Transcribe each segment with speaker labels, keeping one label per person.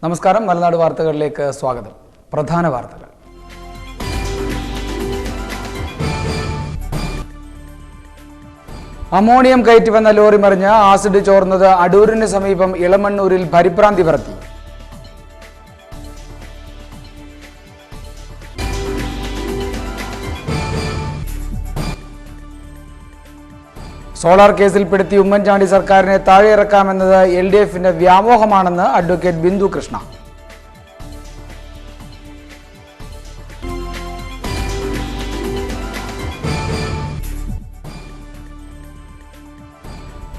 Speaker 1: നമസ്കാരം, മലനാട് വാർത്തകളിലേക്ക് സ്വാഗതം. പ്രധാന വാർത്തകൾ. അമോണിയം കയറ്റി വന്ന ലോറി മറിഞ്ഞ് ആസിഡ് ചോർന്നത് അടൂരിന് സമീപം ഇളമണ്ണൂരിൽ പരിഭ്രാന്തി പരത്തി. സോളാർ കേസിൽപ്പെടുത്തി ഉമ്മൻചാണ്ടി സർക്കാരിനെ താഴെയിറക്കാമെന്നത് LDFന്റെ വ്യാമോഹമാണെന്ന് അഡ്വക്കേറ്റ് ബിന്ദു കൃഷ്ണ.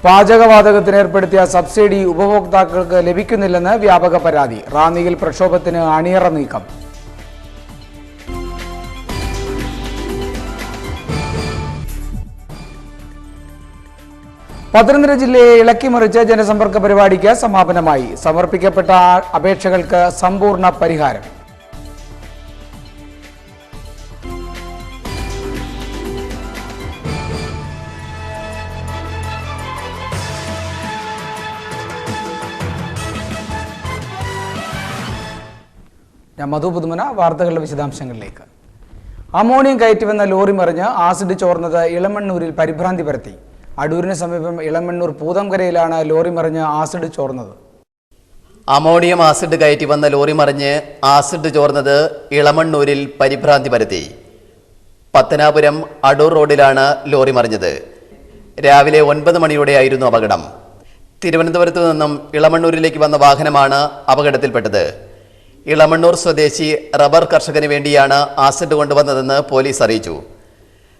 Speaker 1: പാചകവാതകത്തിന് ഏർപ്പെടുത്തിയ സബ്സിഡി ഉപഭോക്താക്കൾക്ക് ലഭിക്കുന്നില്ലെന്ന് വ്യാപക പരാതി. റാന്നിയിൽ പ്രക്ഷോഭത്തിന് അണിയറ നീക്കം. പത്തനംതിട്ട ജില്ലയെ ഇളക്കിമറിച്ച് ജനസമ്പർക്ക പരിപാടിക്ക് സമാപനമായി. സമർപ്പിക്കപ്പെട്ട അപേക്ഷകൾക്ക് സമ്പൂർണ്ണ പരിഹാരം. ഞാൻ മധു പുതുമന. വാർത്തകളുടെ വിശദാംശങ്ങളിലേക്ക്. അമോണിയം കയറ്റിവന്ന ലോറി മറിഞ്ഞ് ആസിഡ് ചോർന്നത് ഇളമണ്ണൂരിൽ പരിഭ്രാന്തി പരത്തി. അടൂരിന് സമീപം ഇളമണ്ണൂർ പൂതംകരയിലാണ് ലോറി മറിഞ്ഞ് ആസിഡ് ചോർന്നത്.
Speaker 2: അമോണിയം ആസിഡ് കയറ്റി വന്ന ലോറി മറിഞ്ഞ് ആസിഡ് ചോർന്നത് ഇളമണ്ണൂരിൽ പരിഭ്രാന്തി പരത്തി. പത്തനാപുരം അടൂർ റോഡിലാണ് ലോറി മറിഞ്ഞത്. രാവിലെ 9 മണിയോടെയായിരുന്നു അപകടം. തിരുവനന്തപുരത്തു നിന്നും ഇളമണ്ണൂരിലേക്ക് വന്ന വാഹനമാണ് അപകടത്തിൽപ്പെട്ടത്. ഇളമണ്ണൂർ സ്വദേശി റബ്ബർ കർഷകന് വേണ്ടിയാണ് ആസിഡ് കൊണ്ടുവന്നതെന്ന് പോലീസ് അറിയിച്ചു.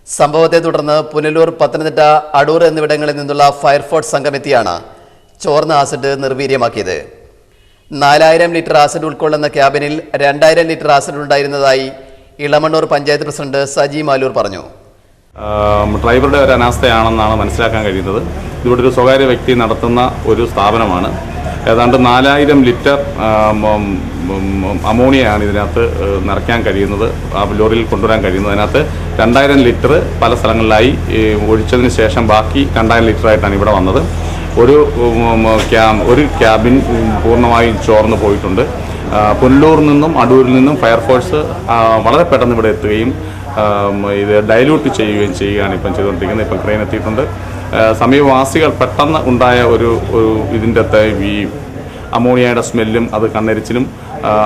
Speaker 2: സംഭവത്തെ തുടർന്ന് പുനലൂർ, പത്തനംതിട്ട, അടൂർ എന്നിവിടങ്ങളിൽ നിന്നുള്ള ഫയർഫോഴ്സ് സംഘമെത്തിയാണ് ചോർന്ന ആസിഡ് നിർവീര്യമാക്കിയത്. 4000 ലിറ്റർ ആസിഡ് ഉൾക്കൊള്ളുന്ന ക്യാബിനിൽ 2000 ലിറ്റർ ആസിഡ് ഉണ്ടായിരുന്നതായി ഇളമണ്ണൂർ പഞ്ചായത്ത് പ്രസിഡന്റ് സജി മാലൂർ പറഞ്ഞു.
Speaker 3: ഡ്രൈവറുടെ ഒരു അനാസ്ഥയാണെന്നാണ് മനസ്സിലാക്കാൻ കഴിയുന്നത്. ഇവിടെ ഒരു സ്വകാര്യ വ്യക്തി നടത്തുന്ന ഒരു സ്ഥാപനമാണ്. ഏതാണ്ട് 4000 ലിറ്റർ അമോണിയയാണ് ഇതിനകത്ത് നിറയ്ക്കാൻ കഴിയുന്നത്, ലോറിയിൽ കൊണ്ടുവരാൻ കഴിയുന്നത്. അതിനകത്ത് 2000 ലിറ്റർ പല സ്ഥലങ്ങളിലായി ഒഴിച്ചതിന് ശേഷം ബാക്കി 2000 ലിറ്ററായിട്ടാണ് ഇവിടെ വന്നത്. ഒരു ക്യാബിൻ പൂർണ്ണമായും ചോർന്നു പോയിട്ടുണ്ട്. പുനലൂരിൽ നിന്നും അടൂരിൽ നിന്നും ഫയർഫോഴ്സ് വളരെ പെട്ടെന്ന് ഇവിടെ എത്തുകയും ഇത് ഡൈല്യൂട്ട് ചെയ്യുകയാണ് ഇപ്പം ചെയ്തുകൊണ്ടിരിക്കുന്നത്. ഇപ്പം ക്രെയിൻ എത്തിയിട്ടുണ്ട്. സമീപവാസികൾ പെട്ടെന്ന് ഉണ്ടായ ഒരു ഇതിൻ്റെ ഈ അമോണിയയുടെ സ്മെല്ലും അത് കണ്ണെരിച്ചിലും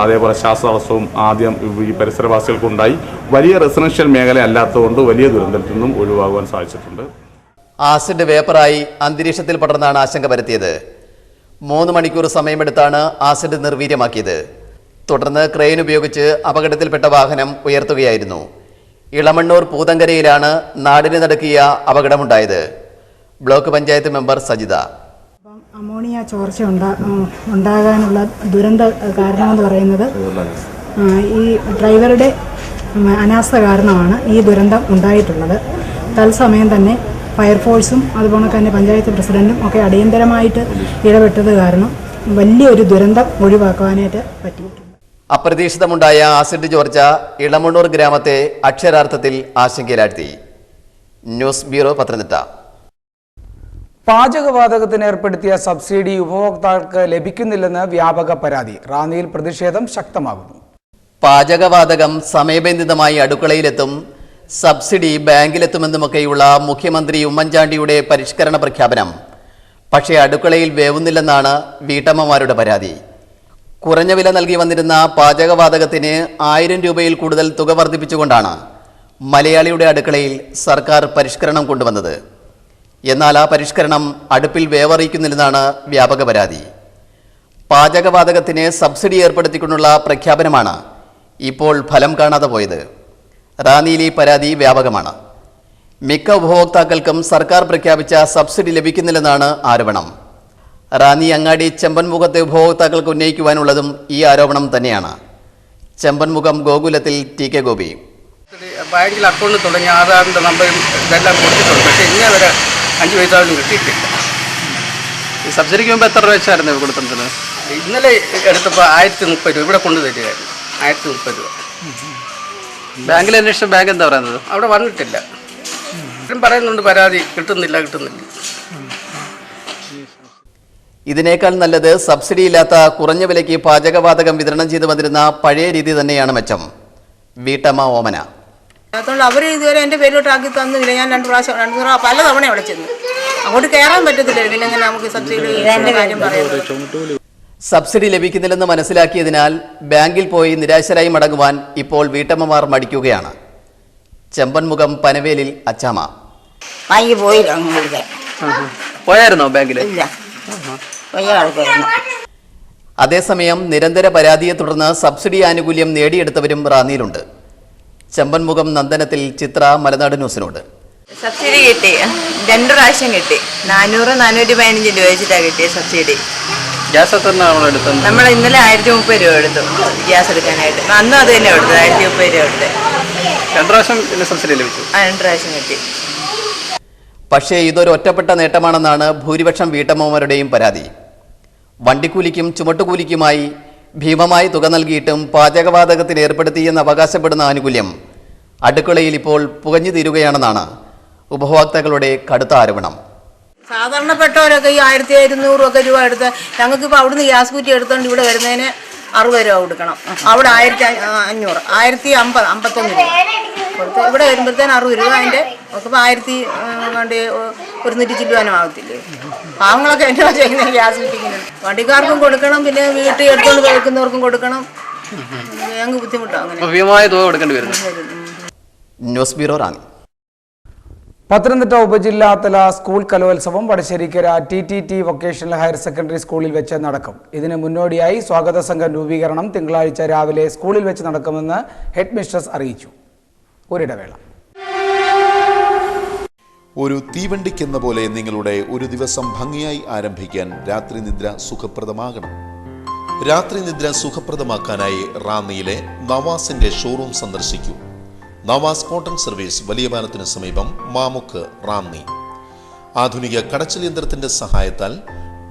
Speaker 3: അതേപോലെ ശ്വാസതടസ്സവും ആദ്യം ഈ പരിസരവാസികൾക്കുണ്ടായി. വലിയ റെസിഡൻഷ്യൽ മേഖല അല്ലാത്തതുകൊണ്ട് വലിയ ദുരന്തത്തിൽ നിന്നും ഒഴിവാകുവാൻ സാധിച്ചിട്ടുണ്ട്.
Speaker 2: ആസിഡ് വേപ്പറായി അന്തരീക്ഷത്തിൽ പടർന്നാണ് ആശങ്ക പരത്തിയത്. 3 മണിക്കൂർ സമയമെടുത്താണ് ആസിഡ് നിർവീര്യമാക്കിയത്. തുടർന്ന് ക്രെയിൻ ഉപയോഗിച്ച് അപകടത്തിൽപ്പെട്ട വാഹനം ഉയർത്തുകയായിരുന്നു. ഇളമണ്ണൂർ പൂതങ്കരയിലാണ് നാടിന് നടുക്കിയ അപകടമുണ്ടായത്. Block panchayat member Sajitha.
Speaker 4: Ammonia ചോർച്ച ഉണ്ടാകാനുള്ള ദുരന്ത കാരണമെന്ന് പറയുന്നത് ഈ ഡ്രൈവറുടെ അനാസ്ഥ കാരണമാണ് ഈ ദുരന്തം ഉണ്ടായിട്ടുള്ളത്. തത്സമയം തന്നെ ഫയർഫോഴ്സും അതുപോലെ തന്നെ പഞ്ചായത്ത് പ്രസിഡന്റും ഒക്കെ അടിയന്തരമായിട്ട് ഇടപെട്ടത് കാരണം വലിയൊരു ദുരന്തം ഒഴിവാക്കാനായിട്ട് പറ്റിയിട്ടുണ്ട്.
Speaker 2: അപ്രതീക്ഷിതമുണ്ടായ ആസിഡ് ചോർച്ച ഇളമണ്ണൂർ ഗ്രാമത്തെ അക്ഷരാർത്ഥത്തിൽ ആശങ്കയിലാഴ്ത്തി. News bureau, Pathanamthitta.
Speaker 1: പാചകവാതകത്തിന് ഏർപ്പെടുത്തിയ സബ്സിഡി ഉപഭോക്താക്കൾക്ക് ലഭിക്കുന്നില്ലെന്ന് വ്യാപക പരാതി. റാന്നിയിൽ പ്രതിഷേധം ശക്തമാകുന്നു.
Speaker 2: പാചകവാതകം സമയബന്ധിതമായി അടുക്കളയിലെത്തും, സബ്സിഡി ബാങ്കിലെത്തുമെന്നുമൊക്കെയുള്ള മുഖ്യമന്ത്രി ഉമ്മൻചാണ്ടിയുടെ പരിഷ്കരണ പ്രഖ്യാപനം പക്ഷേ അടുക്കളയിൽ വേവുന്നില്ലെന്നാണ് വീട്ടമ്മമാരുടെ പരാതി. കുറഞ്ഞ വില നൽകി വന്നിരുന്ന പാചകവാതകത്തിന് 1000 രൂപയിൽ കൂടുതൽ തുക വർദ്ധിപ്പിച്ചുകൊണ്ടാണ് മലയാളിയുടെ അടുക്കളയിൽ സർക്കാർ പരിഷ്കരണം കൊണ്ടുവന്നത്. എന്നാൽ ആ പരിഷ്കരണം അടുപ്പിൽ വേവറിയിക്കുന്നില്ലെന്നാണ് വ്യാപക പരാതി. പാചകവാതകത്തിന് സബ്സിഡി ഏർപ്പെടുത്തിക്കൊണ്ടുള്ള പ്രഖ്യാപനമാണ് ഇപ്പോൾ ഫലം കാണാതെ പോയത്. റാന്നിയിൽ ഈ പരാതി വ്യാപകമാണ്. മിക്ക ഉപഭോക്താക്കൾക്കും സർക്കാർ പ്രഖ്യാപിച്ച സബ്സിഡി ലഭിക്കുന്നില്ലെന്നാണ് ആരോപണം. റാന്നി അങ്ങാടി ചെമ്പൻമുഖത്തെ ഉപഭോക്താക്കൾക്ക് ഉന്നയിക്കുവാനുള്ളതും ഈ ആരോപണം തന്നെയാണ്. ചെമ്പൻമുഖം ഗോകുലത്തിൽ TK ഗോപി.
Speaker 5: ബാങ്കിൽ അക്കൗണ്ട് തുടങ്ങി ആധാറിൻ്റെ നമ്പറും ഇതെല്ലാം കൊടുത്തിട്ടുണ്ട്. പക്ഷേ ഇന്നേ വരെ 5 പൈസ കിട്ടിയിട്ടില്ല.
Speaker 6: ഈ സബ്സിഡിക്ക് മുമ്പ് എത്ര രൂപ വെച്ചായിരുന്നു കൊടുത്തിട്ടുള്ളത്?
Speaker 5: ഇന്നലെ എടുത്തപ്പോൾ 1030 രൂപ ഇവിടെ കൊണ്ടു തരികയായിരുന്നു. 1030 രൂപ.
Speaker 6: ബാങ്കിൽ അന്വേഷിച്ച ബാങ്ക് എന്താ പറയുന്നത്?
Speaker 5: അവിടെ വന്നിട്ടില്ല. പറയുന്നുണ്ട് പരാതി കിട്ടുന്നില്ല.
Speaker 2: ഇതിനേക്കാൾ നല്ലത് സബ്സിഡിയില്ലാത്ത കുറഞ്ഞ വിലയ്ക്ക് പാചകവാതകം വിതരണം ചെയ്തു വന്നിരുന്ന പഴയ രീതി തന്നെയാണ് മെച്ചം. വീട്ടമ്മ ഓമന.
Speaker 7: അതുകൊണ്ട് അവർ ഇതുവരെ എൻ്റെ പേരിലോട്ട് ആക്കി തന്നില്ല. ഞാൻ 2 പ്രാവശ്യം പല തവണ അവിടെ ചെന്നു. അങ്ങോട്ട് കയറാൻ പറ്റത്തില്ല. പിന്നെ എങ്ങനെ നമുക്ക് സബ്സിഡി കാര്യം പറയുന്നത്?
Speaker 2: സബ്സിഡി ലഭിക്കുന്നില്ലെന്ന് മനസ്സിലാക്കിയതിനാൽ ബാങ്കിൽ പോയി നിരാശരായി മടങ്ങുവാൻ ഇപ്പോൾ വീട്ടമ്മമാർ മടിക്കുകയാണ്. ചെമ്പൻമുഖം പനവേലിൽ അച്ചാമ്മ.
Speaker 6: പോയായിരുന്നോ ബാങ്കിൽ?
Speaker 2: അതേസമയം നിരന്തര പരാതിയെ തുടർന്ന് സബ്സിഡി ആനുകൂല്യം നേടിയെടുത്തവരും റാന്നിയിലുണ്ട്. ചെമ്പൻമുഖം നന്ദനത്തിൽ ചിത്ര മലനാട് ന്യൂസിനോട്.
Speaker 8: സബ്സിഡി കിട്ടി, 2 പ്രാവശ്യം കിട്ടി. 415 രൂപ വെച്ചിട്ടാണ് കിട്ടിയ സബ്സിഡി.
Speaker 6: ഗ്യാസ് എത്ര എടുത്തത്?
Speaker 8: നമ്മൾ ഇന്നലെ 1030 രൂപ എടുത്തു ഗ്യാസ് എടുക്കാനായിട്ട്. അന്നും അത് തന്നെ എടുത്തത്, 1030 രൂപ എടുത്ത്.
Speaker 6: 2 പ്രാവശ്യം സബ്സിഡി ലഭിച്ചു.
Speaker 8: 2 പ്രാവശ്യം കിട്ടി.
Speaker 2: പക്ഷേ ഇതൊരു ഒറ്റപ്പെട്ട നേട്ടമാണെന്നാണ് ഭൂരിപക്ഷം വീട്ടമ്മമാരുടെയും പരാതി. വണ്ടിക്കൂലിക്കും ചുമട്ടുകൂലിക്കുമായി ഭീമമായ തുക നൽകിയിട്ടും പാചകവാതകത്തിന് ഏർപ്പെടുത്തിയെന്ന് അവകാശപ്പെടുന്ന ആനുകൂല്യം അടുക്കളയിൽ ഇപ്പോൾ പുകഞ്ഞു തീരുകയാണെന്നാണ് ഉപഭോക്താക്കളുടെ കടുത്ത ആരോപണം.
Speaker 7: സാധാരണപ്പെട്ടവരൊക്കെ ഈ 1200 രൂപ എടുത്ത് ഞങ്ങൾക്കിപ്പോൾ അവിടുന്ന് ഗ്യാസ് കുറ്റി എടുത്തുകൊണ്ട് ഇവിടെ വരുന്നതിന് 60 രൂപ കൊടുക്കണം. അവിടെ 1500, 1051 രൂപ കൊടുത്ത് ഇവിടെ വരുമ്പോഴത്തേന് 60 രൂപ. അതിൻ്റെ നോക്കുമ്പോൾ 1100 ചില്ലുവാനും ആകത്തില്ലേ? പാവങ്ങളൊക്കെ എന്നാ ചെയ്യുന്നത്? ഗ്യാസ് കുറ്റിക്കുന്നത് വണ്ടിക്കാർക്കും കൊടുക്കണം, പിന്നെ വീട്ടിൽ എടുത്തുകൊണ്ട് വെക്കുന്നവർക്കും കൊടുക്കണം. ഞങ്ങൾക്ക് ബുദ്ധിമുട്ടാണ്. അങ്ങനെ
Speaker 6: തുക കൊടുക്കേണ്ടി വരുന്നു.
Speaker 2: News bureau Ranni.
Speaker 1: പത്തനംതിട്ട ഉപജില്ലാതല സ്കൂൾ കലോത്സവം Vadasserikkara TTT vocational higher secondary സ്കൂളിൽ വെച്ച് നടക്കും. ഇതിന് മുന്നോടിയായി സ്വാഗത സംഘം രൂപീകരണം തിങ്കളാഴ്ച രാവിലെ സ്കൂളിൽ വെച്ച് നടക്കുമെന്ന് ഹെഡ് മിസ്ട്രസ് അറിയിച്ചു. ഒരിടവേള.
Speaker 9: ഒരു തീവണ്ടിക്കെന്ന പോലെ നിങ്ങളുടെ ഒരു ദിവസം ഭംഗിയായി ആരംഭിക്കാൻ രാത്രി നിദ്ര സുഖപ്രദമാകണം. രാത്രി നിദ്ര സുഖപ്രദമാക്കാനായി റാന്നിയിലെ നവാസിന്റെ ഷോറൂം സന്ദർശിക്കൂ. നവാസ് കോട്ടൺ സർവീസ് വലിയ പാലത്തിന് സമീപം, മാമുക്ക്, റാന്നി. ആധുനിക കടച്ചൽ യന്ത്രത്തിന്റെ സഹായത്താൽ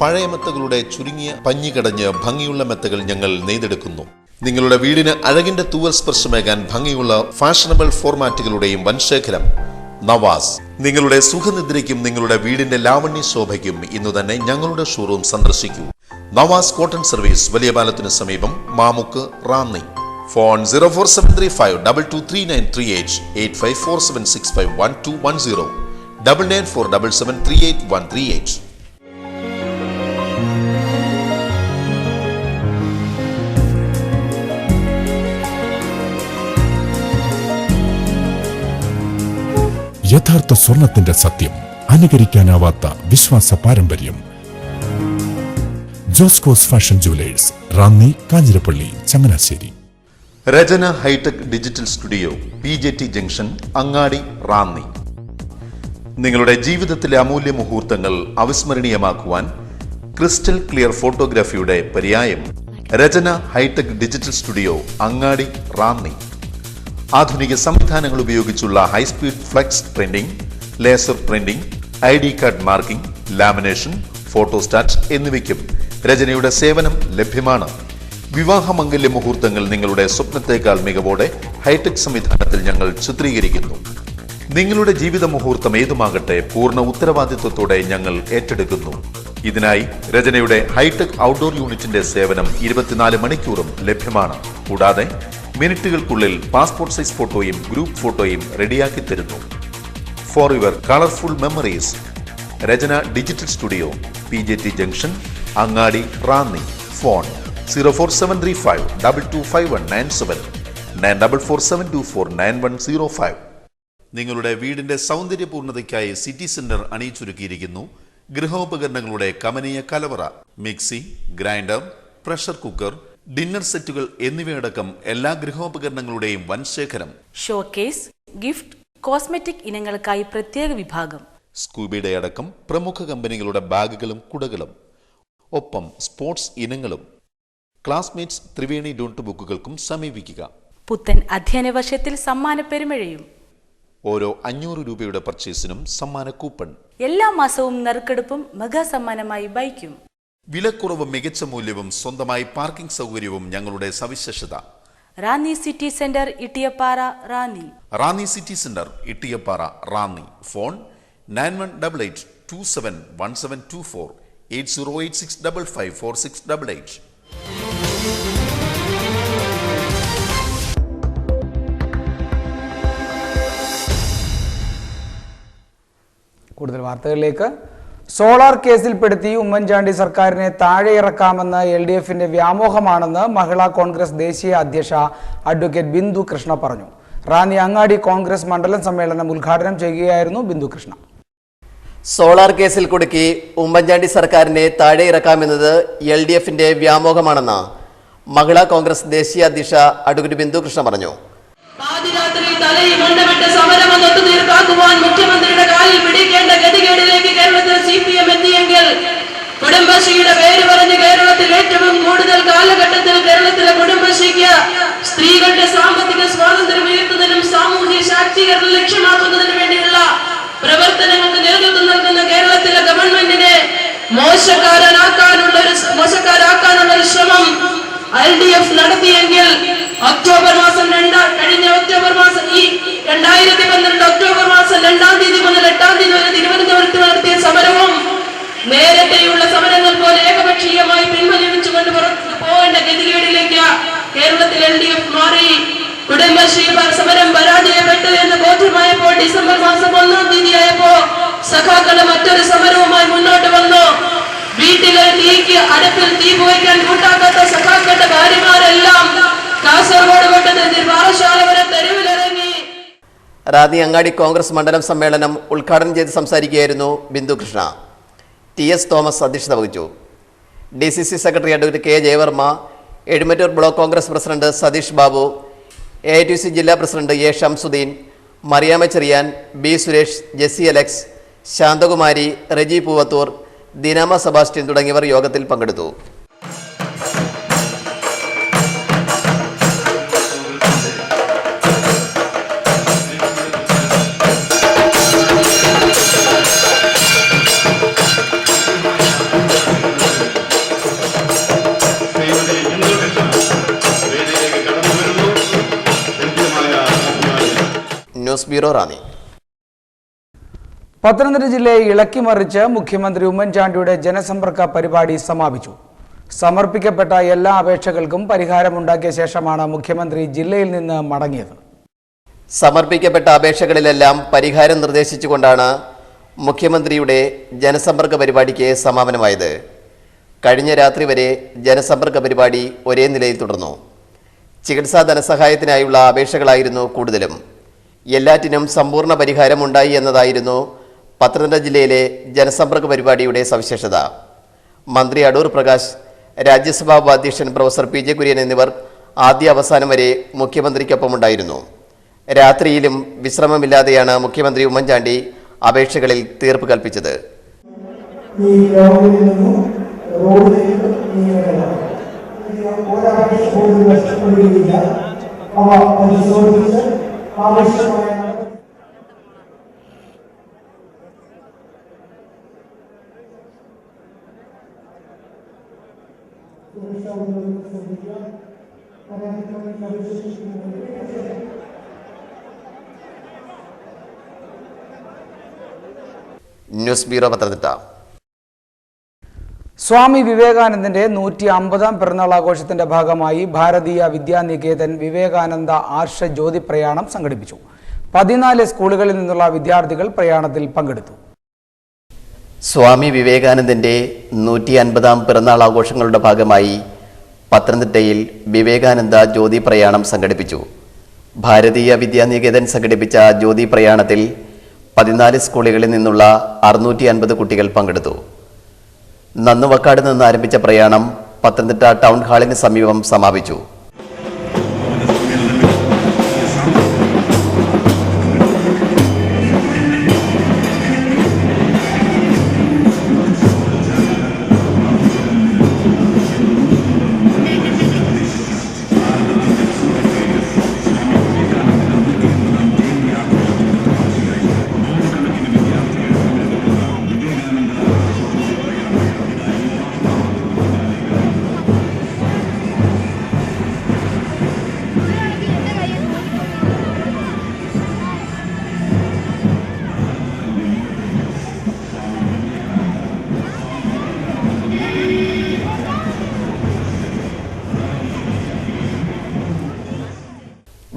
Speaker 9: പഴയ മെത്തകളുടെ ചുരുങ്ങിയ പഞ്ഞികടഞ്ഞ് ഭംഗിയുള്ള മെത്തകൾ ഞങ്ങൾ നെയ്തെടുക്കുന്നു. നിങ്ങളുടെ വീടിന് അഴകിന്റെ തൂവൽ സ്പർശമേകാൻ ഭംഗിയുള്ള ഫാഷനബിൾ ഫോർമാറ്റുകളുടെയും വൻശേഖരം. നവാസ്. നിങ്ങളുടെ സുഖനിദ്രയ്ക്കും നിങ്ങളുടെ വീടിന്റെ ലാവണ്യ ശോഭയ്ക്കും ഇന്നു തന്നെ ഞങ്ങളുടെ ഷോറൂം സന്ദർശിക്കൂ. നവാസ് കോട്ടൺ സർവീസ് വലിയ പാലത്തിന് സമീപം, മാമുക്ക്, റാന്നി. ഫോൺ 04735 223938 8547651210 9947738138.
Speaker 10: യഥാർത്ഥ സ്വർണത്തിന്റെ സത്യം, അനുകരിക്കാനാവാത്ത വിശ്വാസ പാരമ്പര്യം. Joscos fashion jewellers, Ranni, Kanjirappally, Changanassery.
Speaker 9: Rachana hitech digital studio, PJT junction, Angadi, Ranni. നിങ്ങളുടെ ജീവിതത്തിലെ അമൂല്യ മുഹൂർത്തങ്ങൾ അവിസ്മരണീയമാക്കുവാൻ ക്രിസ്റ്റൽ ക്ലിയർ ഫോട്ടോഗ്രാഫിയുടെ പര്യായം. Rachana hitech digital studio, Angadi, Ranni. ആധുനിക സംവിധാനങ്ങൾ ഉപയോഗിച്ചുള്ള high speed flex printing, laser printing, ID card marking, lamination, photostat എന്നിവയ്ക്കും രചനയുടെ സേവനം ലഭ്യമാണ്. വിവാഹമംഗല്യ മുഹൂർത്തങ്ങൾ നിങ്ങളുടെ സ്വപ്നത്തേക്കാൾ മികവോടെ ഹൈടെക് സംവിധാനത്തിൽ ഞങ്ങൾ ചിത്രീകരിക്കുന്നു. നിങ്ങളുടെ ജീവിത മുഹൂർത്തം ഏതുമാകട്ടെ, പൂർണ്ണ ഉത്തരവാദിത്വത്തോടെ ഞങ്ങൾ ഏറ്റെടുക്കുന്നു. ഇതിനായി രചനയുടെ ഹൈടെക് ഔട്ട്ഡോർ യൂണിറ്റിന്റെ സേവനം 24 മണിക്കൂറും ലഭ്യമാണ്. കൂടാതെ മിനിറ്റുകൾക്കുള്ളിൽ പാസ്പോർട്ട് സൈസ് ഫോട്ടോയും ഗ്രൂപ്പ് ഫോട്ടോയും റെഡിയാക്കി തരുന്നു. For your colourful memories, Rachana digital studio, PJT junction, Angadi, Ranni. Phone 04735 225197 9447249105. നിങ്ങളുടെ വീടിന്റെ സൗന്ദര്യപൂർണ്ണതയ്ക്കായി സിറ്റി സെന്റർ അണിയിച്ചൊരുക്കിയിരിക്കുന്നു ഗൃഹോപകരണങ്ങളുടെ കമനീയ കലവറ. Mixie, grinder, pressure cooker, dinner സെറ്റുകൾ എന്നിവയടക്കം എല്ലാ ഗൃഹോപകരണങ്ങളുടെയും വൻശേഖരം.
Speaker 11: ഷോക്കേസ്, ഗിഫ്റ്റ്, കോസ്മെറ്റിക് ഇനങ്ങൾക്കായി പ്രത്യേക വിഭാഗം.
Speaker 9: സ്കൂബിയുടെ അടക്കം പ്രമുഖ കമ്പനികളുടെ ബാഗുകളും കുടകളും, ഒപ്പം സ്പോർട്സ് ഇനങ്ങളും. ക്ലാസ്മേറ്റ്സ് ത്രിവേണി നോട്ട് ബുക്കുകൾക്കും സമീപിക്കുക.
Speaker 11: പുത്തൻ അധ്യയന വർഷത്തിൽ സമ്മാന പെരുമഴയും.
Speaker 9: ഓരോ 500 രൂപയുടെ പർച്ചേസിനും സമ്മാന കൂപ്പൺ.
Speaker 11: എല്ലാ മാസവും നറുക്കെടുപ്പും മെഗാ സമ്മാനമായി ബൈക്കും.
Speaker 9: വിലക്കുറവും മികച്ച മൂല്യവും സ്വന്തമായി പാർക്കിംഗ് സൗകര്യവും ഞങ്ങളുടെ സവിശേഷത.
Speaker 11: Ranni city centre, Ittiyappara, Ranni.
Speaker 9: Ranni city centre, Ittiyappara, Ranni. Phone 9188271724 8086554688.
Speaker 1: കൂടുതൽ വാർത്തകളിലേക്ക്. സോളാർ കേസിൽപ്പെടുത്തി ഉമ്മൻചാണ്ടി സർക്കാരിനെ താഴെയിറക്കാമെന്ന് LDFന്റെ വ്യാമോഹമാണെന്ന് മഹിളാ കോൺഗ്രസ് ദേശീയ അധ്യക്ഷ അഡ്വക്കേറ്റ് ബിന്ദു കൃഷ്ണ പറഞ്ഞു. റാന്നി അങ്ങാടി കോൺഗ്രസ് മണ്ഡലം സമ്മേളനം ഉദ്ഘാടനം ചെയ്യുകയായിരുന്നു ബിന്ദു കൃഷ്ണ.
Speaker 2: സോളാർ കേസിൽ കുടുക്കി ഉമ്മൻചാണ്ടി സർക്കാരിനെ താഴെയിറക്കാമെന്നത് LDFന്റെ വ്യാമോഹമാണെന്ന് മഹിളാ കോൺഗ്രസ് ദേശീയ അധ്യക്ഷ അഡ്വക്കേറ്റ് ബിന്ദു കൃഷ്ണ പറഞ്ഞു.
Speaker 12: മുഖ്യമന്ത്രിയുടെ കാലിൽ പിടിക്കേണ്ട ഗതികേടിലേക്ക് കേരളത്തിൽ CPM എത്തിയെങ്കിൽ കുടുംബശ്രീയുടെ പേര് പറഞ്ഞ് കേരളത്തിൽ ഏറ്റവും കൂടുതൽ കാലഘട്ടത്തിൽ കേരളത്തിലെ കുടുംബശ്രീക്ക് സ്ത്രീകളുടെ സാമ്പത്തിക സ്വാതന്ത്ര്യം ഉയർത്തുന്നതിനും സാമൂഹ്യ ശാക്തീകരണം ലക്ഷ്യമാക്കുന്നതിനു വേണ്ടിയുള്ള പ്രവർത്തനങ്ങൾക്ക് നേതൃത്വം നൽകുന്ന കേരളത്തിലെ ഗവൺമെന്റിനെ മോശക്കാരാക്കാനുള്ള ഒരു ശ്രമം LDF നടത്തിയെങ്കിൽ കഴിഞ്ഞ ഒക്ടോബർ മാസം ഈ 2012 ഒക്ടോബർ മാസം 2-ാം തീയതി മുതൽ 8-ാം തീയതി വരെ തിരുവനന്തപുരത്ത് നടത്തിയ സമരവും നേരത്തെയുള്ള സമരങ്ങൾ പോലെ ഏകപക്ഷീയമായി പിൻവലിച്ചുകൊണ്ട് പോകേണ്ട ഗതികേടിലേക്ക് കേരളത്തിൽ LDF മാറി. കുടുംബശ്രീ സമരം പരാജയപ്പെട്ടു എന്ന് ബോധ്യമായപ്പോൾ ഡിസംബർ മാസം 1-ാം തീയതിയായപ്പോ സഖാക്കള് മറ്റൊരു സമരവുമായി മുന്നോട്ട് വന്നു. വീട്ടിലെ തീക്ക് അടുപ്പിൽ തീ പോയിക്കാൻ കൂട്ടാക്കാത്ത സഖാക്കളുടെ ഭാര്യമാരെല്ലാം കാസർഗോഡ് കൊണ്ടത് പാറശാല വരെ തെരുവിലിറങ്ങി.
Speaker 2: റാന്നി അങ്ങാടി കോൺഗ്രസ് മണ്ഡലം സമ്മേളനം ഉദ്ഘാടനം ചെയ്ത് സംസാരിക്കുകയായിരുന്നു ബിന്ദു കൃഷ്ണ. TS തോമസ് അധ്യക്ഷത വഹിച്ചു. DCC secretary advocate K Jayavarma, Ezhumattoor block Congress president Satheesh Babu, AITC ജില്ലാ president A Shamsuddin, Mariyamma Cherian, B Suresh, Jessy Alex, Shanthakumari, Reji Poovathoor, Dinama Sebastian തുടങ്ങിയവർ യോഗത്തിൽ പങ്കെടുത്തു. News bureau Ranni.
Speaker 1: പത്തനംതിട്ട ജില്ലയെ ഇളക്കിമറിച്ച് മുഖ്യമന്ത്രി ഉമ്മൻചാണ്ടിയുടെ ജനസമ്പർക്ക പരിപാടി സമാപിച്ചു. സമർപ്പിക്കപ്പെട്ട എല്ലാ അപേക്ഷകൾക്കും പരിഹാരമുണ്ടാക്കിയ ശേഷമാണ് മുഖ്യമന്ത്രി ജില്ലയിൽ നിന്ന് മടങ്ങിയത്.
Speaker 2: സമർപ്പിക്കപ്പെട്ട അപേക്ഷകളിലെല്ലാം പരിഹാരം നിർദ്ദേശിച്ചുകൊണ്ടാണ് മുഖ്യമന്ത്രിയുടെ ജനസമ്പർക്ക പരിപാടിക്ക് സമാപനമായത്. കഴിഞ്ഞ രാത്രി വരെ ജനസമ്പർക്ക പരിപാടി ഒരേ നിലയിൽ തുടർന്നു. ചികിത്സാ ധനസഹായത്തിനായുള്ള അപേക്ഷകളായിരുന്നു കൂടുതലും. എല്ലാറ്റിനും സമ്പൂർണ്ണ പരിഹാരമുണ്ടായി എന്നതായിരുന്നു പത്തനംതിട്ട ജില്ലയിലെ ജനസമ്പർക്ക പരിപാടിയുടെ സവിശേഷത. മന്ത്രി അടൂർ പ്രകാശ്, രാജ്യസഭാ ഉപാധ്യക്ഷൻ പ്രൊഫസർ PJ കുര്യൻ എന്നിവർ ആദ്യ അവസാനം വരെ മുഖ്യമന്ത്രിക്കൊപ്പമുണ്ടായിരുന്നു. രാത്രിയിലും വിശ്രമമില്ലാതെയാണ് മുഖ്യമന്ത്രി ഉമ്മൻചാണ്ടി അപേക്ഷകളിൽ തീർപ്പ് കൽപ്പിച്ചത്. News bureau Pathanamthitta.
Speaker 1: സ്വാമി വിവേകാനന്ദന്റെ 150ാം പിറന്നാൾ ആഘോഷത്തിന്റെ ഭാഗമായി ഭാരതീയ വിദ്യാനികേതൻ വിവേകാനന്ദ ആർഷ ജ്യോതി പ്രയാണം സംഘടിപ്പിച്ചു. 14 സ്കൂളുകളിൽ നിന്നുള്ള വിദ്യാർത്ഥികൾ പ്രയാണത്തിൽ പങ്കെടുത്തു.
Speaker 2: സ്വാമി വിവേകാനന്ദന്റെ 150ാം പിറന്നാൾ ആഘോഷങ്ങളുടെ ഭാഗമായി പത്തനംതിട്ടയിൽ വിവേകാനന്ദ ജ്യോതി പ്രയാണം സംഘടിപ്പിച്ചു. ഭാരതീയ വിദ്യാനികേതൻ സംഘടിപ്പിച്ച ജ്യോതി പ്രയാണത്തിൽ 14 സ്കൂളുകളിൽ നിന്നുള്ള 650 കുട്ടികൾ പങ്കെടുത്തു. നന്നുവക്കാട് നിന്ന് ആരംഭിച്ച പ്രയാണം പത്തനംതിട്ട ടൗൺ ഹാളിന് സമീപം സമാപിച്ചു.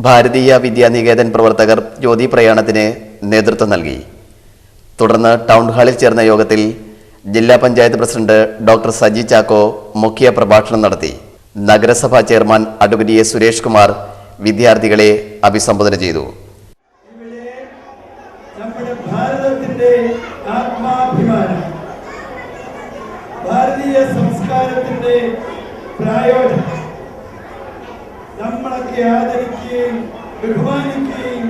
Speaker 2: ഭാരതീയ വിദ്യാനികേതൻ പ്രവർത്തകർ ജ്യോതി പ്രയാണത്തിന് നേതൃത്വം നൽകി. തുടർന്ന് ടൗൺ ഹാളിൽ ചേർന്ന യോഗത്തിൽ ജില്ലാ പഞ്ചായത്ത് പ്രസിഡന്റ് ഡോക്ടർ സജി ചാക്കോ മുഖ്യ പ്രഭാഷണം നടത്തി. നഗരസഭാ chairman advocate A Suresh Kumar വിദ്യാർത്ഥികളെ അഭിസംബോധന ചെയ്തു.
Speaker 13: നമ്മുടെ ഭാരതത്തിന്റെ ആത്മാഭിമാനം, ഭാരതീയ സംസ്കാരത്തിന്റെ പ്രായോജനം, നമ്മളൊക്കെ ആദരിക്കുകയും ബഹുമാനിക്കുകയും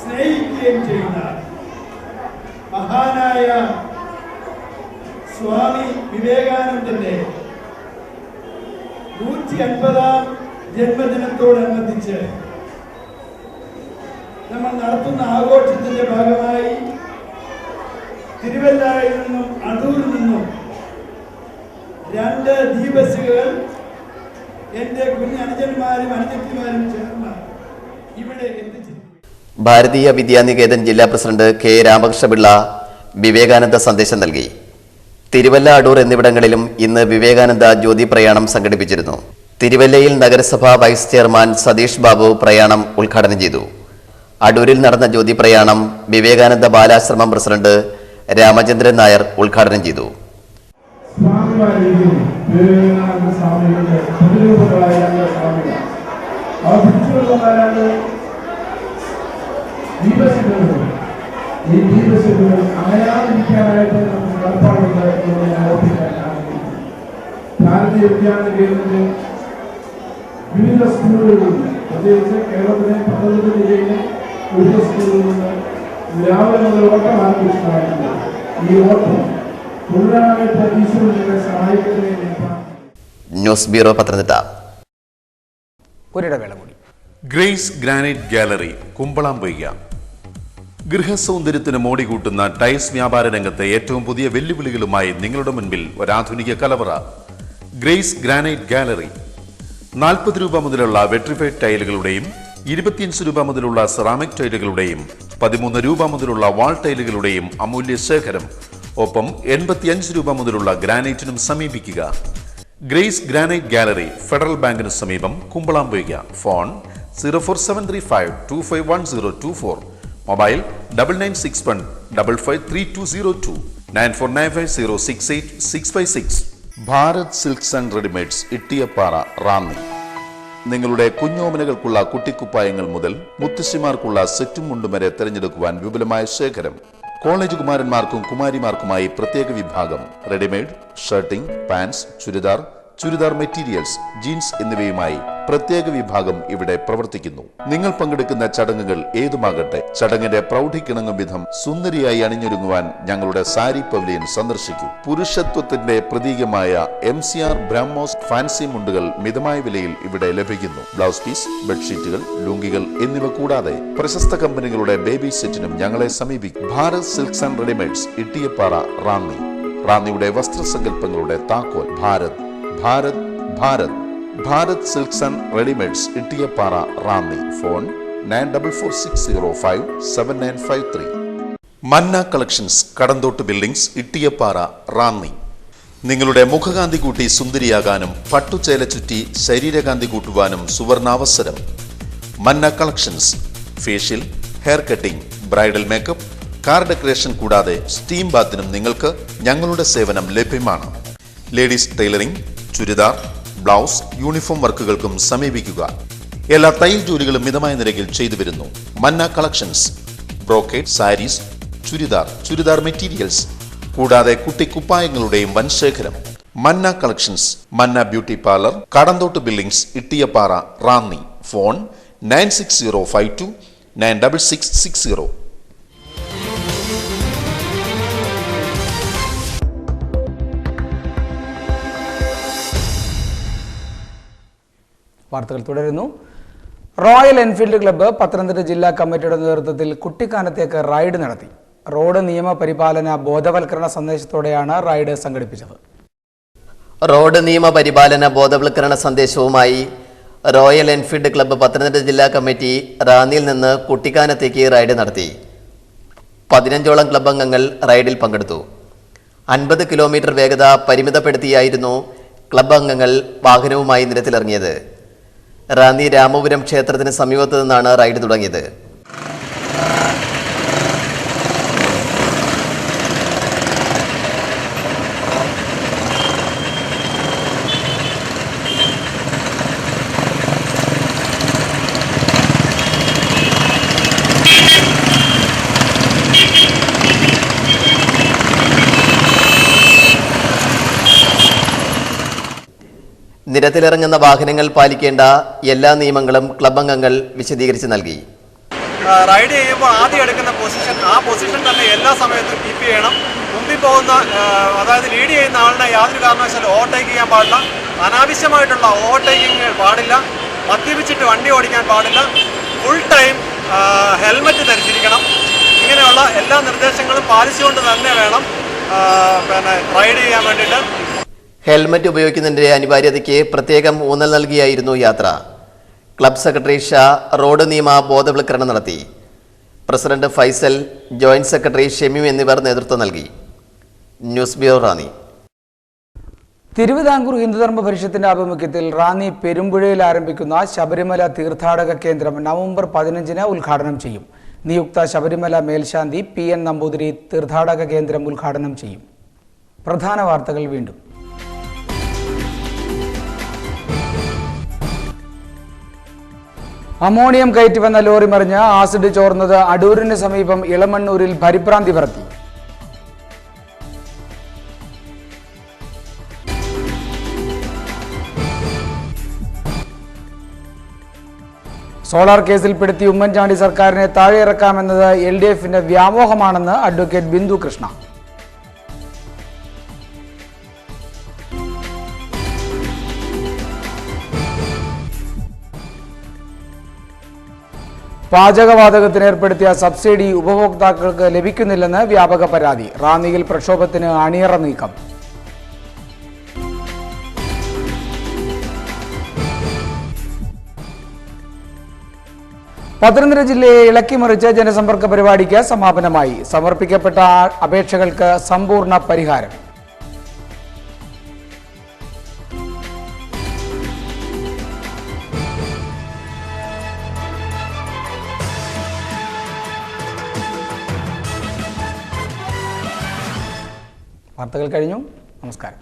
Speaker 13: സ്നേഹിക്കുകയും ചെയ്യുന്ന മഹാനായ സ്വാമി വിവേകാനന്ദന്റെ 150ാം ജന്മദിനത്തോടനുബന്ധിച്ച് നമ്മൾ നടത്തുന്ന ആഘോഷത്തിന്റെ ഭാഗമായി തിരുവല്ലയിൽ നിന്നും അടൂരിൽ നിന്നും 2 ദീപശികൾ എന്റെ കുഞ്ഞനുജന്മാരും അനുജത്തിമാരും ചേർന്ന് ഇവിടെ എത്തിച്ചിരിക്കുന്നു.
Speaker 2: ഭാരതീയ വിദ്യാനികേതൻ ജില്ലാ പ്രസിഡന്റ് കെ രാമകൃഷ്ണപിള്ള വിവേകാനന്ദ സന്ദേശം നൽകി. തിരുവല്ല, അടൂർ എന്നിവിടങ്ങളിലും ഇന്ന് വിവേകാനന്ദ ജ്യോതി പ്രയാണം സംഘടിപ്പിച്ചിരുന്നു. തിരുവല്ലയിൽ നഗരസഭാ വൈസ് ചെയർമാൻ സതീഷ് ബാബു പ്രയാണം ഉദ്ഘാടനം ചെയ്തു. അടൂരിൽ നടന്ന ജ്യോതി പ്രയാണം വിവേകാനന്ദ ബാലാശ്രമം പ്രസിഡന്റ് രാമചന്ദ്രൻ നായർ ഉദ്ഘാടനം ചെയ്തു.
Speaker 13: ഈ ദീപശിഖകൾ അണയാതിരിക്കാനായിട്ട് നമുക്ക് ഏർപ്പാടുണ്ട് എന്ന് ഞാൻ ഓർപ്പിക്കാൻ ആഗ്രഹിക്കുന്നു. ഭാരതീയ വിദ്യാനികേതന്റെ വിവിധ സ്കൂളുകളിൽ, പ്രത്യേകിച്ച് കേരളത്തിലെ 19 ജില്ലയിലെ വിവിധ സ്കൂളുകളിൽ നിന്ന് രാവിലെ മുതൽ ഓട്ടം ആരംഭിച്ചിട്ടായിരുന്നു. ഈ ഓട്ടം തുടരാനായിട്ട് ഈശ്വരനെ സഹായിക്കട്ടെ.
Speaker 2: News bureau, Pathanamthitta.
Speaker 1: ഒരിടവേള കൂടി.
Speaker 9: Grace granite gallery, Kumbalampoika. ഗൃഹസൗന്ദര്യത്തിന് മോടി കൂട്ടുന്ന ടൈൽസ് വ്യാപാര രംഗത്തെ ഏറ്റവും പുതിയ വെല്ലുവിളികളുമായി നിങ്ങളുടെ മുൻപിൽ ഒരാധുനിക കലവറ. Grace granite gallery. 40 രൂപ മുതലുള്ള വെട്രിഫൈഡ് ടൈലുകളുടെയും 25 രൂപ മുതലുള്ള സെറാമിക് ടൈലുകളുടെയും 13 രൂപ മുതലുള്ള വാൾ ടൈലുകളുടെയും അമൂല്യ ശേഖരം. ഒപ്പം 85 രൂപ മുതലുള്ള ഗ്രാനൈറ്റിനും സമീപിക്കുക. ഗ്രേസ് ഗ്രാനൈറ്റ് ഗാലറി, ഫെഡറൽ ബാങ്കിന് സമീപം, Kumbalampoika. Phone 04735 251024. Mobile 9961 553202 9495068656. Bharat silks and readymades, Ittiyappara, Ranni. നിങ്ങളുടെ കുഞ്ഞോമനകൾക്കുള്ള കുട്ടിക്കുപ്പായങ്ങൾ മുതൽ മുത്തശ്ശിമാർക്കുള്ള സെറ്റും മുണ്ടും വരെ തിരഞ്ഞെടുക്കുവാൻ വിപുലമായ ശേഖരം. കോളേജ് കുമാരന്മാർക്കും കുമാരിമാർക്കുമായി പ്രത്യേക വിഭാഗം. Readymade shirting, pants, churidar materials, jeans എന്നിവയുമായി പ്രത്യേക വിഭാഗം ഇവിടെ പ്രവർത്തിക്കുന്നു. നിങ്ങൾ പങ്കെടുക്കുന്ന ചടങ്ങുകൾ ഏതുമാകട്ടെ, ചടങ്ങിന്റെ പ്രൗഢിക്കിണങ്ങും വിധം സുന്ദരിയായി അണിഞ്ഞൊരുങ്ങുവാൻ ഞങ്ങളുടെ സാരി പവലിയൻ സന്ദർശിക്കൂ. പുരുഷത്വത്തിന്റെ പ്രതീകമായ MCR ബ്രഹ്മോസ് ഫാൻസി മുണ്ടുകൾ മിതമായ വിലയിൽ ഇവിടെ ലഭിക്കുന്നു. ബ്ലൗസ് പീസ്, ബെഡ്ഷീറ്റുകൾ, ലുങ്കികൾ എന്നിവ കൂടാതെ പ്രശസ്ത കമ്പനികളുടെ ബേബി സെറ്റിനും ഞങ്ങളെ സമീപിക്കും. Bharat silks and readymades, Ittiyappara, Ranni. റാന്നിയുടെ വസ്ത്രസങ്കല്പങ്ങളുടെ താക്കോൽ. Bharat silks and readymades, Ittiyappara, Ranni. Phone 9460579953. Manna collections, Kadanthottu buildings, Ittiyappara, Ranni. നിങ്ങളുടെ മുഖകാന്തി കൂട്ടി സുന്ദരിയാകാനും പട്ടുചേല ചുറ്റി ശരീരകാന്തി കൂട്ടുവാനും സുവർണാവസരം. Manna collections. Facial, hair cutting, bridal makeup, car decoration കൂടാതെ സ്റ്റീം ബാത്തിനും നിങ്ങൾക്ക് ഞങ്ങളുടെ സേവനം ലഭ്യമാണ്. Ladies tailoring, churidar, blouse, uniform വർക്കുകൾക്കും സമീപിക്കുക. എല്ലാ തയ്യൽ ജോലികളും മിതമായ നിരക്കിൽ ചെയ്തു വരുന്നു. Manna collections. Brocade, saris, churidar materials കൂടാതെ കുട്ടിക്കുപ്പായങ്ങളുടെയും വൻ ശേഖരം. Manna collections. Manna beauty parlour, Kadanthottu buildings, Ittiyappara, Ranni. Phone 9605296660.
Speaker 1: വാർത്തകൾ തുടരുന്നു. റോയൽ എൻഫീൽഡ് ക്ലബ്ബ് പത്തനംതിട്ട ജില്ലാ കമ്മിറ്റിയുടെ നേതൃത്വത്തിൽ കുട്ടിക്കാനത്തേക്ക് റൈഡ് നടത്തി. റോഡ് നിയമ പരിപാലന ബോധവൽക്കരണ സന്ദേശത്തോടെയാണ് റൈഡ് സംഘടിപ്പിച്ചത്.
Speaker 2: റോഡ് നിയമ പരിപാലന ബോധവൽക്കരണ സന്ദേശവുമായി റോയൽ എൻഫീൽഡ് ക്ലബ്ബ് പത്തനംതിട്ട ജില്ലാ കമ്മിറ്റി റാന്നിയിൽ നിന്ന് കുട്ടിക്കാനത്തേക്ക് റൈഡ് നടത്തി. 15ഓളം ക്ലബ്ബ് അംഗങ്ങൾ റൈഡിൽ പങ്കെടുത്തു. 50 കിലോമീറ്റർ വേഗത പരിമിതപ്പെടുത്തിയായിരുന്നു ക്ലബ്ബ് അംഗങ്ങൾ വാഹനവുമായി നിരത്തിലിറങ്ങിയത്. റാന്നി രാമപുരം ക്ഷേത്രത്തിന് സമീപത്തു നിന്നാണ് റൈഡ് തുടങ്ങിയത്. നിരത്തിലിറങ്ങുന്ന വാഹനങ്ങൾ പാലിക്കേണ്ട എല്ലാ നിയമങ്ങളും ക്ലബ് അംഗങ്ങൾ വിശദീകരിച്ച് നൽകി.
Speaker 14: റൈഡ് ചെയ്യുമ്പോൾ ആദ്യം എടുക്കുന്ന പൊസിഷൻ, ആ പൊസിഷൻ തന്നെ എല്ലാ സമയത്തും കീപ്പ് ചെയ്യണം. മുമ്പിൽ പോകുന്ന അതായത് ലീഡ് ചെയ്യുന്ന ആളിനെ യാതൊരു കാരണവശാലും ഓവർടേക്ക് ചെയ്യാൻ പാടില്ല. അനാവശ്യമായിട്ടുള്ള ഓവർടേക്കിങ് പാടില്ല. മദ്യപിച്ചിട്ട് വണ്ടി ഓടിക്കാൻ പാടില്ല. ഫുൾ ടൈം ഹെൽമറ്റ് ധരിച്ചിരിക്കണം. ഇങ്ങനെയുള്ള എല്ലാ നിർദ്ദേശങ്ങളും പാലിച്ചുകൊണ്ട് തന്നെ വേണം റൈഡ് ചെയ്യാൻ വേണ്ടിയിട്ട്.
Speaker 2: ഹെൽമറ്റ് ഉപയോഗിക്കുന്നതിന്റെ അനിവാര്യതയ്ക്ക് പ്രത്യേകം ഊന്നൽ നൽകിയായിരുന്നു യാത്ര. ക്ലബ് സെക്രട്ടറി ഷാ റോഡ് നിയമ ബോധവൽക്കരണം നടത്തി. President Faisal, joint secretary Shemeem എന്നിവർ നേതൃത്വം നൽകി. News bureau Ranni.
Speaker 1: തിരുവിതാംകൂർ ഹിന്ദുധർമ്മ പരിഷത്തിന്റെ ആഭിമുഖ്യത്തിൽ റാന്നി പെരുമ്പുഴയിൽ ആരംഭിക്കുന്ന ശബരിമല തീർത്ഥാടക കേന്ദ്രം നവംബർ 15-ന് ഉദ്ഘാടനം ചെയ്യും. നിയുക്ത ശബരിമല മേൽശാന്തി PN നമ്പൂതിരി തീർത്ഥാടക കേന്ദ്രം ഉദ്ഘാടനം ചെയ്യും. പ്രധാന വാർത്തകൾ വീണ്ടും. അമോണിയം കയറ്റി വന്ന ലോറി മറിഞ്ഞ് ആസിഡ് ചോർന്നത് അടൂരിന് സമീപം ഇളമണ്ണൂരിൽ പരിഭ്രാന്തി പരത്തി. സോളാർ കേസിൽപ്പെടുത്തി ഉമ്മൻചാണ്ടി സർക്കാരിനെ താഴെയിറക്കാമെന്നത് LDFന്റെ വ്യാമോഹമാണെന്ന് അഡ്വക്കേറ്റ് ബിന്ദു കൃഷ്ണ. പാചകവാതകത്തിന് ഏർപ്പെടുത്തിയ സബ്സിഡി ഉപഭോക്താക്കൾക്ക് ലഭിക്കുന്നില്ലെന്ന് വ്യാപക പരാതി. റാന്നിയിൽ പ്രക്ഷോഭത്തിന് അണിയറ നീക്കം. പത്തനംതിട്ട ജില്ലയെ ഇളക്കിമറിച്ച് ജനസമ്പർക്ക പരിപാടിക്ക് സമാപനമായി. സമർപ്പിക്കപ്പെട്ട അപേക്ഷകൾക്ക് സമ്പൂർണ്ണ പരിഹാരം. വാർത്തകൾ കഴിഞ്ഞു. നമസ്കാരം.